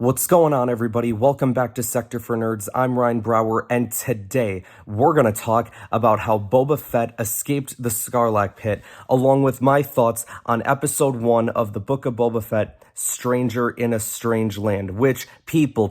What's going on, everybody? Welcome back to Sector for Nerds. I'm Ryan Brower, and today we're going to talk about how Boba Fett escaped the Sarlacc Pit, along with my thoughts on Episode 1 of the Book of Boba Fett, Stranger in a Strange Land, which people,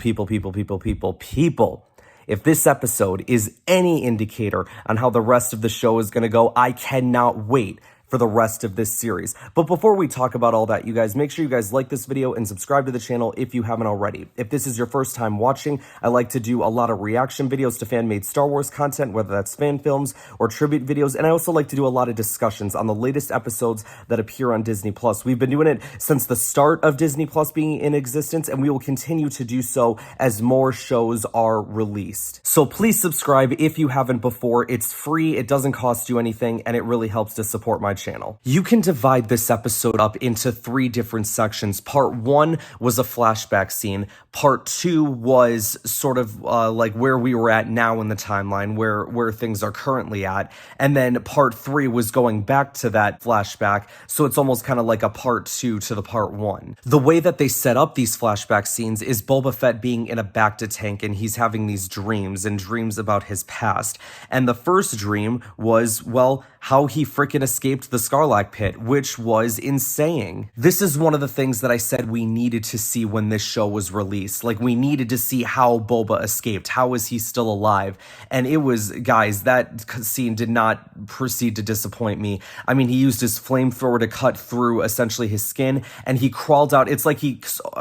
if this episode is any indicator on how the rest of the show is going to go, I cannot wait for the rest of this series. But before we talk about all that, you guys, make sure you guys like this video and subscribe to the channel if you haven't already. If this is your first time watching, I like to do a lot of reaction videos to fan-made Star Wars content, whether that's fan films or tribute videos, and I also like to do a lot of discussions on the latest episodes that appear on Disney+. We've been doing it since the start of Disney+ being in existence, and we will continue to do so as more shows are released. So please subscribe if you haven't before. It's free, it doesn't cost you anything, and it really helps to support my channel. You can divide this episode up into 3 different sections. Part 1 was a flashback scene. Part 2 was sort of like where we were at now in the timeline, where things are currently at. And then part 3 was going back to that flashback. So it's almost kind of like a part 2 to the part 1. The way that they set up these flashback scenes is Boba Fett being in a Bacta tank, and he's having these dreams about his past. And the first dream was, well, how he freaking escaped the Sarlacc Pit, which was insane. This is one of the things that I said we needed to see when this show was released. Like, we needed to see how Boba escaped. How is he still alive? And it was, guys, that scene did not proceed to disappoint me. I mean, he used his flamethrower to cut through essentially his skin, and he crawled out. It's like he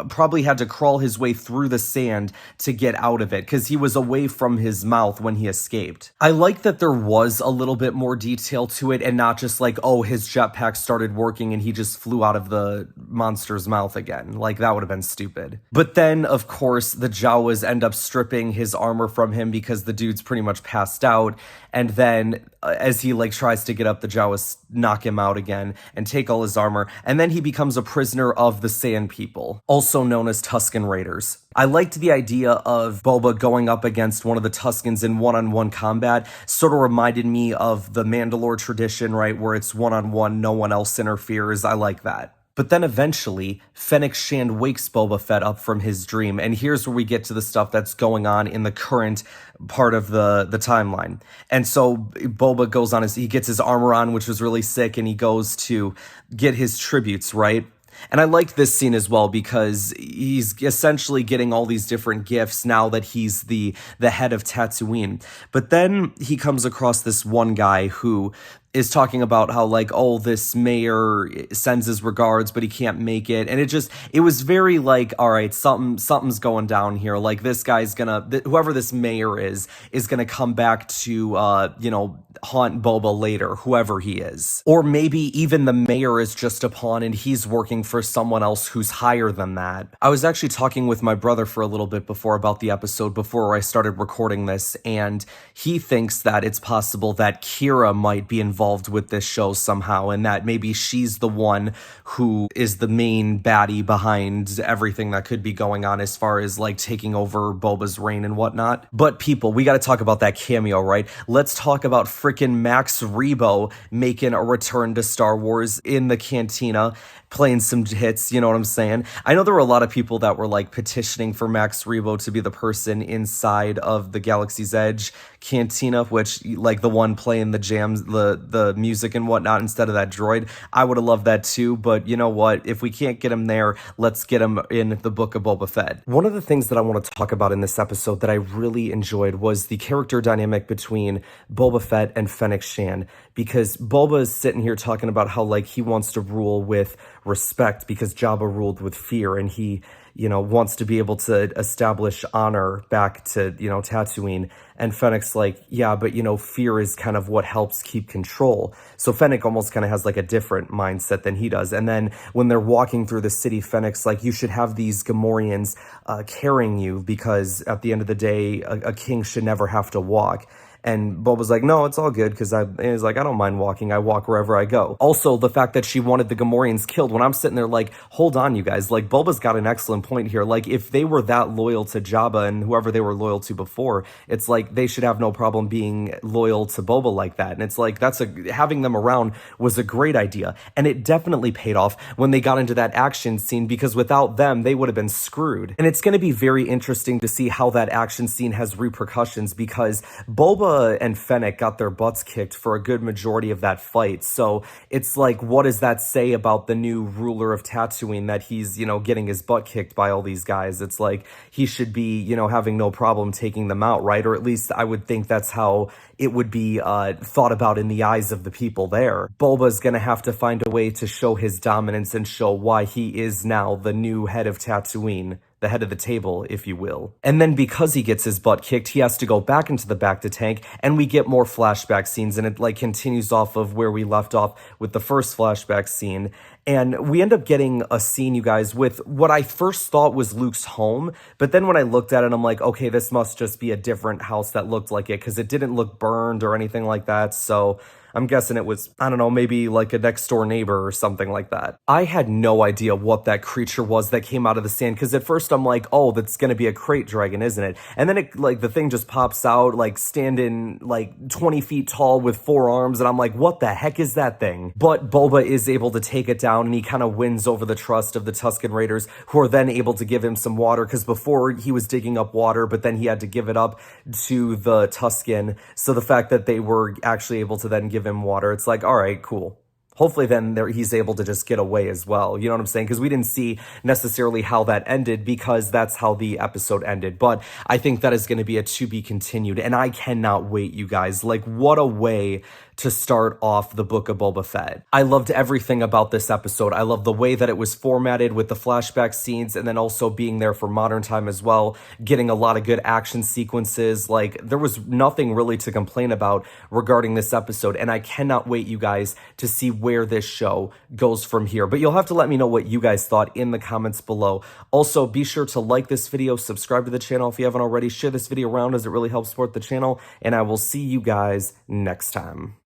probably had to crawl his way through the sand to get out of it, because he was away from his mouth when he escaped. I like that there was a little bit more detail to it, and not just like, oh, his jetpack started working and he just flew out of the monster's mouth again. Like, that would have been stupid. But then, of course, the Jawas end up stripping his armor from him because the dude's pretty much passed out. And then as he like tries to get up, the Jawas knock him out again and take all his armor. And then he becomes a prisoner of the Sand People, also known as Tusken Raiders. I liked the idea of Boba going up against one of the Tuskens in one-on-one combat. Sort of reminded me of the Mandalore tradition, right? Where it's one-on-one, no one else interferes. I like that. But then eventually, Fennec Shand wakes Boba Fett up from his dream, and here's where we get to the stuff that's going on in the current part of the timeline. And so Boba goes on he gets his armor on, which was really sick, and he goes to get his tributes, right? And I liked this scene as well because he's essentially getting all these different gifts now that he's the head of Tatooine. But then he comes across this one guy who is talking about how, like, oh, this mayor sends his regards, but he can't make it. And it was very like, all right, something's going down here. Like, this guy's whoever this mayor is gonna come back to, haunt Boba later, whoever he is. Or maybe even the mayor is just a pawn and he's working for someone else who's higher than that. I was actually talking with my brother for a little bit before about the episode before I started recording this, and he thinks that it's possible that QI'RA might be involved with this show somehow, and that maybe she's the one who is the main baddie behind everything that could be going on as far as like taking over Boba's reign and whatnot. But people, we got to talk about that cameo, right? Let's talk about freaking Max Rebo making a return to Star Wars in the cantina, playing some hits, you know what I'm saying? I know there were a lot of people that were like petitioning for Max Rebo to be the person inside of the Galaxy's Edge cantina, which, like, the one playing the jams, the music and whatnot instead of that droid. I would have loved that too, but you know what? If we can't get him there, let's get him in the Book of Boba Fett. One of the things that I want to talk about in this episode that I really enjoyed was the character dynamic between Boba Fett and Fennec Shand, because Boba is sitting here talking about how, like, he wants to rule with respect because Jabba ruled with fear, and he, wants to be able to establish honor back to, Tatooine. And Fennec's like, yeah, but, fear is kind of what helps keep control. So Fennec almost kind of has like a different mindset than he does. And then when they're walking through the city, Fennec's like, you should have these Gamorreans carrying you, because at the end of the day, a king should never have to walk. And Boba's like, no, it's all good, because he's like, I don't mind walking. I walk wherever I go. Also, the fact that she wanted the Gamorreans killed, when I'm sitting there like, hold on, you guys, like, Boba's got an excellent point here. Like, if they were that loyal to Jabba and whoever they were loyal to before, it's like they should have no problem being loyal to Boba like that. And it's like, having them around was a great idea. And it definitely paid off when they got into that action scene, because without them, they would have been screwed. And it's going to be very interesting to see how that action scene has repercussions, because Boba and Fennec got their butts kicked for a good majority of that fight. So it's like, what does that say about the new ruler of Tatooine, that he's, getting his butt kicked by all these guys? It's like, he should be, having no problem taking them out, right? Or at least I would think that's how it would be thought about in the eyes of the people there. Boba's gonna have to find a way to show his dominance and show why he is now the new head of Tatooine, the head of the table, if you will. And then because he gets his butt kicked, he has to go back into the bacta tank, and we get more flashback scenes, and it like continues off of where we left off with the first flashback scene. And we end up getting a scene, you guys, with what I first thought was Luke's home, but then when I looked at it, I'm like, okay, this must just be a different house that looked like it, because it didn't look burned or anything like that. So I'm guessing it was, I don't know, maybe like a next door neighbor or something like that. I had no idea what that creature was that came out of the sand, because at first I'm like, oh, that's gonna be a crate dragon, isn't it? And then the thing just pops out, like standing like 20 feet tall with 4 arms, and I'm like, what the heck is that thing? But Boba is able to take it down, and he kind of wins over the trust of the Tusken Raiders, who are then able to give him some water, because before he was digging up water, but then he had to give it up to the Tusken. So the fact that they were actually able to then give him water, it's like, all right, cool. Hopefully then he's able to just get away as well. You know what I'm saying? Because we didn't see necessarily how that ended, because that's how the episode ended. But I think that is going to be a to be continued. And I cannot wait, you guys. Like, what a way to start off the Book of Boba Fett. I loved everything about this episode. I love the way that it was formatted with the flashback scenes, and then also being there for modern time as well, getting a lot of good action sequences. Like, there was nothing really to complain about regarding this episode, and I cannot wait, you guys, to see where this show goes from here. But you'll have to let me know what you guys thought in the comments below. Also, be sure to like this video, subscribe to the channel if you haven't already, share this video around as it really helps support the channel, and I will see you guys next time.